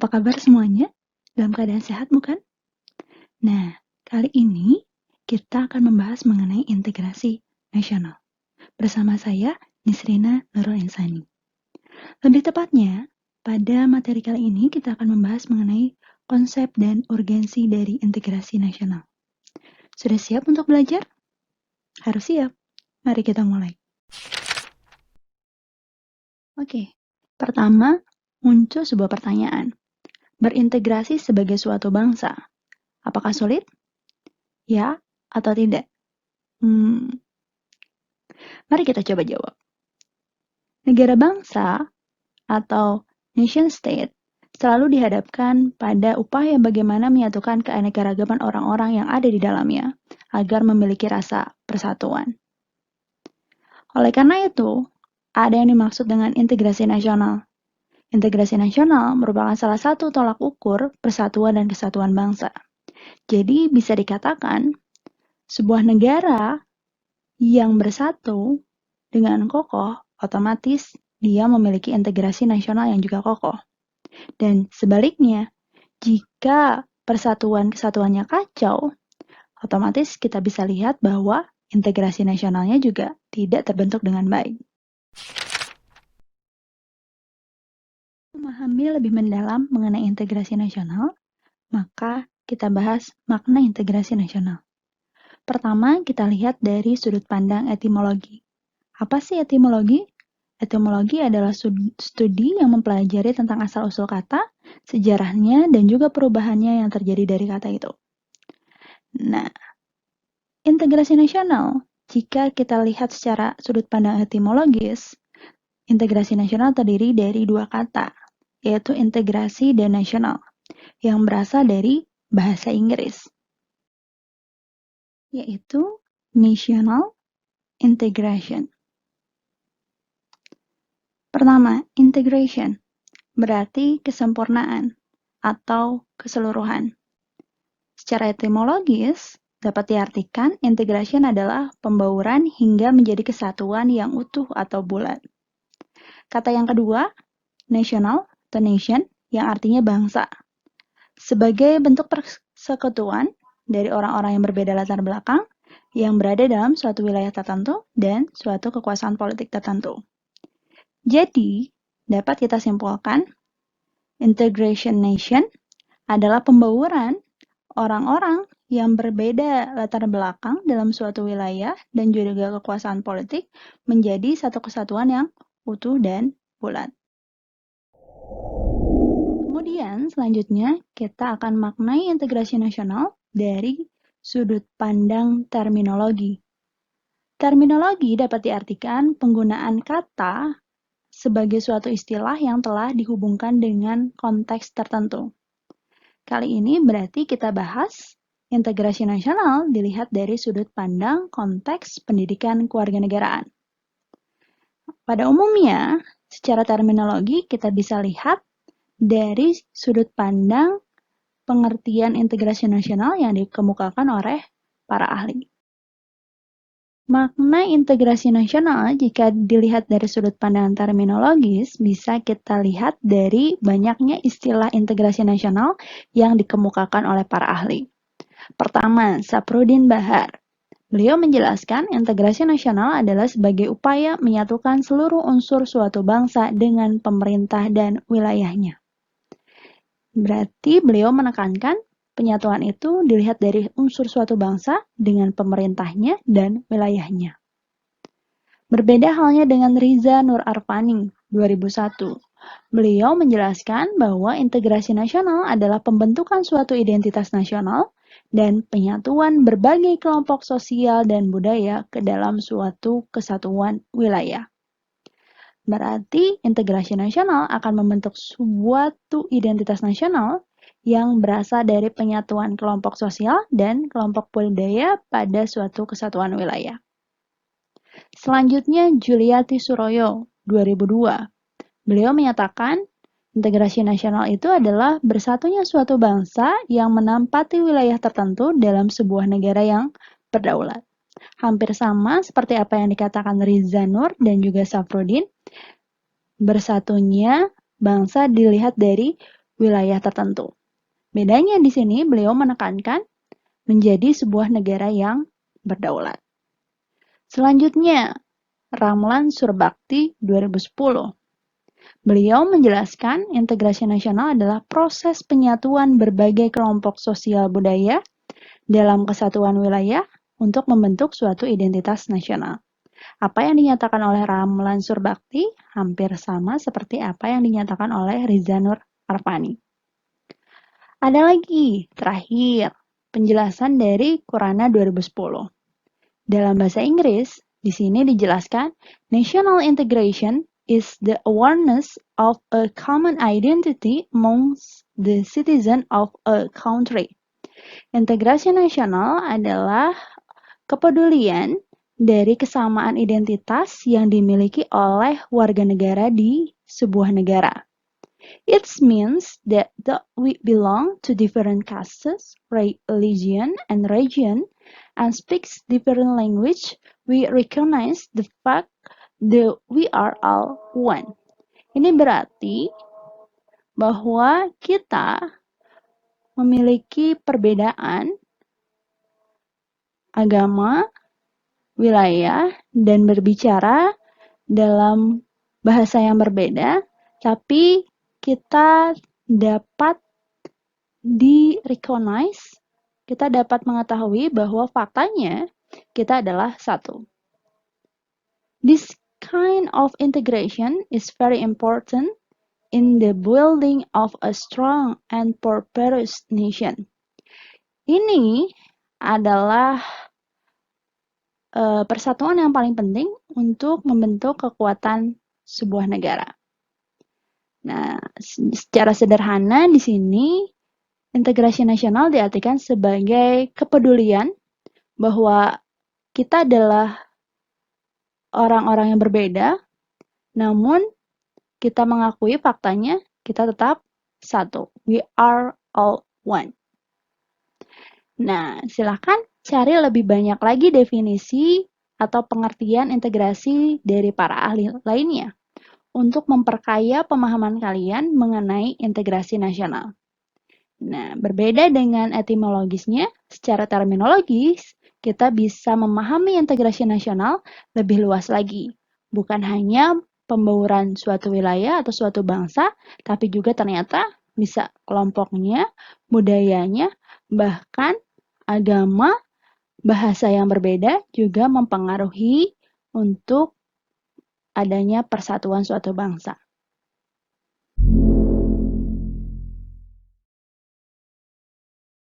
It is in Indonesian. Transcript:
Apa kabar semuanya? Dalam keadaan sehat bukan? Nah, kali ini kita akan membahas mengenai integrasi nasional. Bersama saya, Nisrina Nurul Insani. Lebih tepatnya, pada materi kali ini kita akan membahas mengenai konsep dan urgensi dari integrasi nasional. Sudah siap untuk belajar? Harus siap. Mari kita mulai. Oke, pertama muncul sebuah pertanyaan. Berintegrasi sebagai suatu bangsa, apakah sulit? Ya atau tidak? Mari kita coba jawab. Negara bangsa atau nation state selalu dihadapkan pada upaya bagaimana menyatukan keanekaragaman orang-orang yang ada di dalamnya agar memiliki rasa persatuan. Oleh karena itu, ada yang dimaksud dengan integrasi nasional. Integrasi nasional merupakan salah satu tolak ukur persatuan dan kesatuan bangsa. Jadi bisa dikatakan, sebuah negara yang bersatu dengan kokoh, otomatis dia memiliki integrasi nasional yang juga kokoh. Dan sebaliknya, jika persatuan-kesatuannya kacau, otomatis kita bisa lihat bahwa integrasi nasionalnya juga tidak terbentuk dengan baik. Memahami lebih mendalam mengenai integrasi nasional, maka kita bahas makna integrasi nasional. Pertama, kita lihat dari sudut pandang etimologi. Apa sih etimologi? Etimologi adalah studi yang mempelajari tentang asal-usul kata, sejarahnya, dan juga perubahannya yang terjadi dari kata itu. Nah, integrasi nasional, jika kita lihat secara sudut pandang etimologis, integrasi nasional terdiri dari dua kata, yaitu integrasi dan nasional, yang berasal dari bahasa Inggris, yaitu national integration. Pertama, integration berarti kesempurnaan atau keseluruhan. Secara etimologis, dapat diartikan integration adalah pembauran hingga menjadi kesatuan yang utuh atau bulat. Kata yang kedua, national atau nation, yang artinya bangsa. Sebagai bentuk persekutuan dari orang-orang yang berbeda latar belakang yang berada dalam suatu wilayah tertentu dan suatu kekuasaan politik tertentu. Jadi, dapat kita simpulkan, integration nation adalah pembauran orang-orang yang berbeda latar belakang dalam suatu wilayah dan juga kekuasaan politik menjadi satu kesatuan yang utuh dan bulat. Kemudian selanjutnya kita akan maknai integrasi nasional dari sudut pandang terminologi. Terminologi dapat diartikan penggunaan kata sebagai suatu istilah yang telah dihubungkan dengan konteks tertentu. Kali ini berarti kita bahas integrasi nasional dilihat dari sudut pandang konteks pendidikan kewarganegaraan. Pada umumnya, secara terminologi kita bisa lihat dari sudut pandang pengertian integrasi nasional yang dikemukakan oleh para ahli. Makna integrasi nasional jika dilihat dari sudut pandang terminologis bisa kita lihat dari banyaknya istilah integrasi nasional yang dikemukakan oleh para ahli. Pertama, Saprudin Bahar. Beliau menjelaskan integrasi nasional adalah sebagai upaya menyatukan seluruh unsur suatu bangsa dengan pemerintah dan wilayahnya. Berarti beliau menekankan penyatuan itu dilihat dari unsur suatu bangsa dengan pemerintahnya dan wilayahnya. Berbeda halnya dengan Riza Nur Arfani, 2001. Beliau menjelaskan bahwa integrasi nasional adalah pembentukan suatu identitas nasional dan penyatuan berbagai kelompok sosial dan budaya ke dalam suatu kesatuan wilayah. Berarti integrasi nasional akan membentuk suatu identitas nasional yang berasal dari penyatuan kelompok sosial dan kelompok budaya pada suatu kesatuan wilayah. Selanjutnya, Juliati Suroyo, 2002. Beliau menyatakan, integrasi nasional itu adalah bersatunya suatu bangsa yang menempati wilayah tertentu dalam sebuah negara yang berdaulat. Hampir sama seperti apa yang dikatakan Riza Nur dan juga Safruddin, bersatunya bangsa dilihat dari wilayah tertentu. Bedanya di sini beliau menekankan menjadi sebuah negara yang berdaulat. Selanjutnya, Ramlan Surbakti 2010. Beliau menjelaskan integrasi nasional adalah proses penyatuan berbagai kelompok sosial budaya dalam kesatuan wilayah untuk membentuk suatu identitas nasional. Apa yang dinyatakan oleh Ramlan Surbakti hampir sama seperti apa yang dinyatakan oleh Riza Nur Arfani. Ada lagi, terakhir, penjelasan dari Qurana 2010. Dalam bahasa Inggris, di sini dijelaskan, national integration is the awareness of a common identity amongst the citizen of a country. Integrasi nasional adalah kepedulian dari kesamaan identitas yang dimiliki oleh warga negara di sebuah negara. It means that we belong to different castes, religion, and region, and speaks different language. We recognize the fact that we are all one. Ini berarti bahwa kita memiliki perbedaan agama, wilayah, dan berbicara dalam bahasa yang berbeda, tapi kita dapat di-recognize, kita dapat mengetahui bahwa faktanya kita adalah satu. This kind of integration is very important in the building of a strong and prosperous nation. Ini adalah persatuan yang paling penting untuk membentuk kekuatan sebuah negara. Nah, secara sederhana di sini integrasi nasional diartikan sebagai kepedulian bahwa kita adalah orang-orang yang berbeda, namun kita mengakui faktanya kita tetap satu. We are all one. Nah, silakan cari lebih banyak lagi definisi atau pengertian integrasi dari para ahli lainnya untuk memperkaya pemahaman kalian mengenai integrasi nasional. Nah, berbeda dengan etimologisnya, secara terminologis, kita bisa memahami integrasi nasional lebih luas lagi. Bukan hanya pembauran suatu wilayah atau suatu bangsa, tapi juga ternyata bisa kelompoknya, budayanya, bahkan agama, bahasa yang berbeda juga mempengaruhi untuk adanya persatuan suatu bangsa.